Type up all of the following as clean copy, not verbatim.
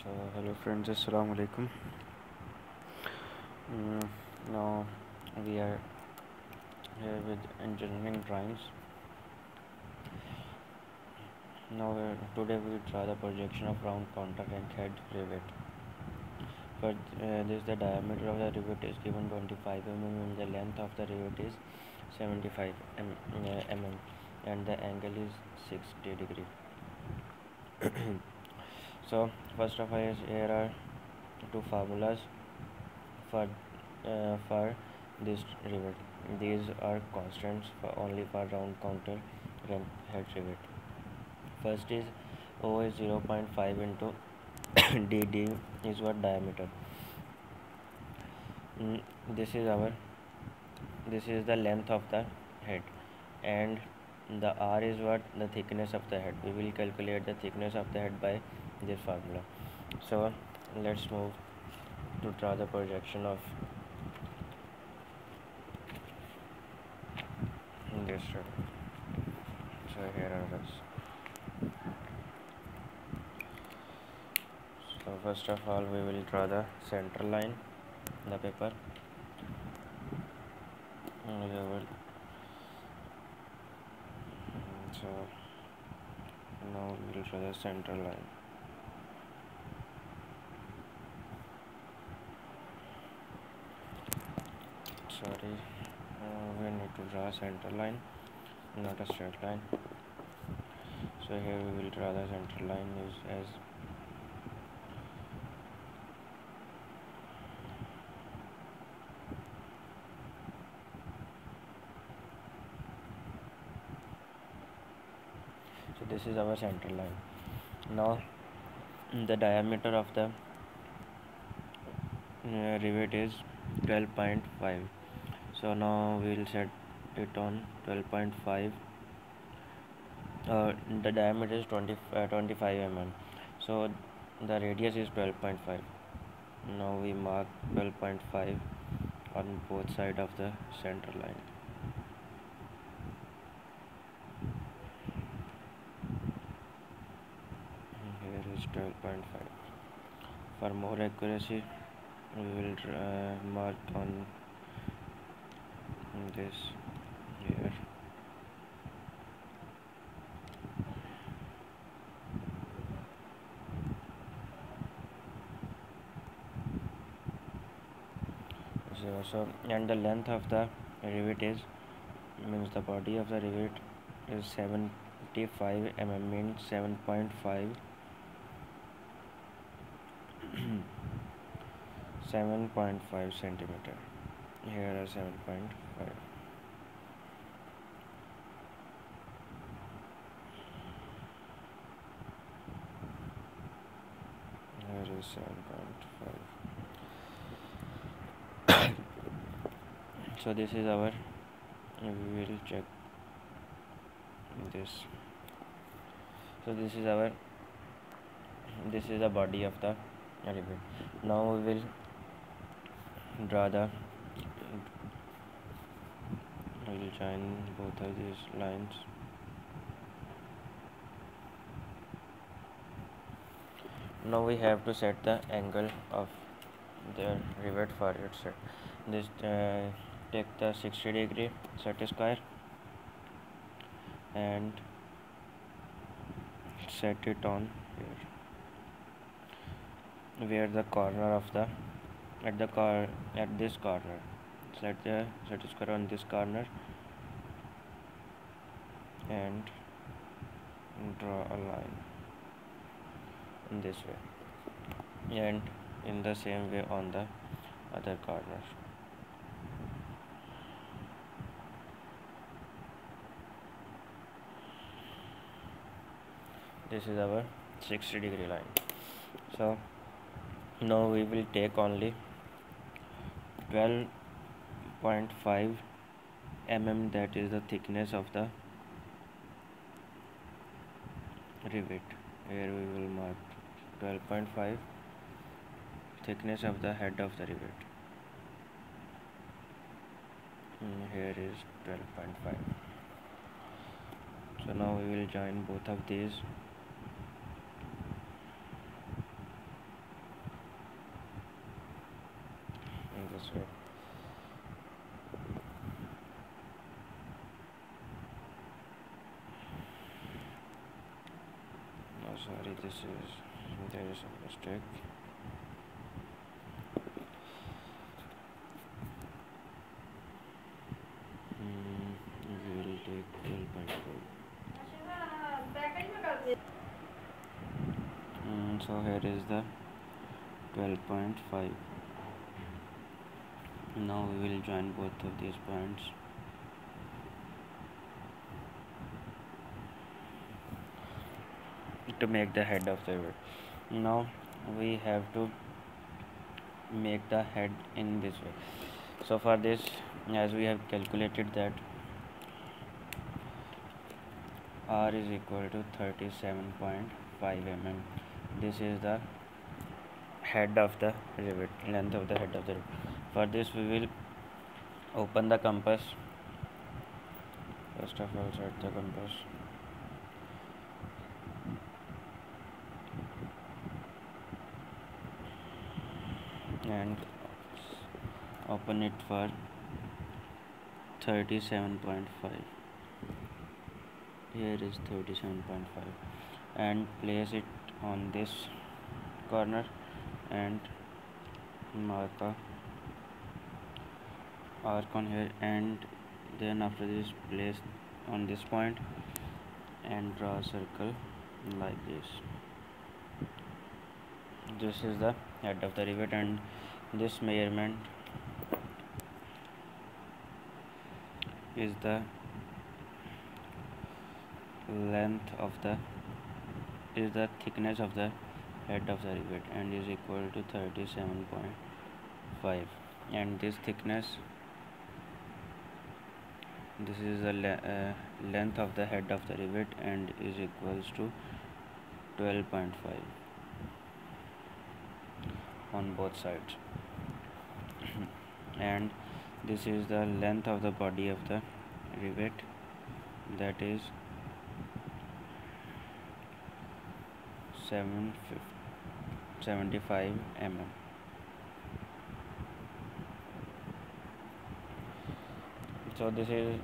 So hello friends, assalamu alaikum. Mm, Now we are here with engineering drawings. Today we will draw the projection of round counter and head rivet. For this, the diameter of the rivet is given 25 mm and the length of the rivet is 75 mm and the angle is 60 degree. So first of all, here are two formulas for this rivet. These are constants only for round counter and head rivet. First is O is 0.5 into DD is what diameter. Mm, This is our this is the length of the head, and the R is what the thickness of the head. We will calculate the thickness of the head by this formula. So let's move to draw the projection of this rivet. So here are us. So first of all, we will draw the center line in the paper. So now we will draw the center line. Sorry, we need to draw a center line, not a straight line. So here we will draw the center line is as so this is our center line. Now the diameter of the rivet is 12.5. So now we will set it on 12.5. The diameter is 25 mm. So the radius is 12.5. Now we mark 12.5 on both sides of the center line. Here is 12.5. For more accuracy, we will mark on this here. So and the length of the rivet is means the body of the rivet is 75 mm means 7.5 7.5 centimeter. Here are 7.5. Here is 7.5. So this is our, we will check this. So this is the body of the rivet. Now we will draw we will join both of these lines. Now we have to set the angle of the rivet for its set. This take the 60 degree set square and set it on here, where the corner of the at this corner. Set the set square on this corner and draw a line in this way, and in the same way on the other corner. This is our 60 degree line. So now we will take only 12.5 mm, that is the thickness of the rivet. Here we will mark 12.5 thickness of the head of the rivet. Here is 12.5. So now we will join both of these. this way. Oh, sorry, there is a mistake. We will take 12.5. So here is the 12.5. Now we will join both of these points. To make the head of the rivet. Now we have to make the head in this way. So for this, as we have calculated that R is equal to 37.5 mm. This is the head of the rivet, length of the head of the rivet. For this we will open the compass. First of all, set the compass. And open it for 37.5. Here is 37.5, and place it on this corner and mark a arc on here, and then after this place on this point and draw a circle like this. This is the head of the rivet, and this measurement is the thickness of the head of the rivet, and is equal to 37.5. And this is the length of the head of the rivet, and is equals to 12.5 on both sides. And this is the length of the body of the rivet, that is 75 mm. So this is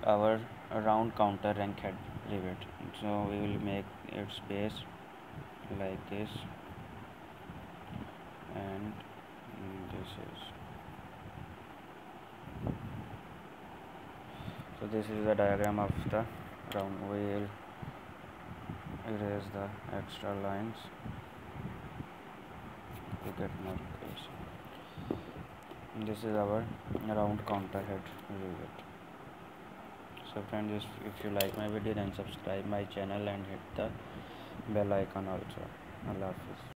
our round counter rank head rivet. So we will make its base like this, and this is the diagram of the round. We will erase the extra lines to get more space. This is our round counter head rivet. So friends, if you like my video, then subscribe my channel and hit the bell icon also. Allah Hafiz.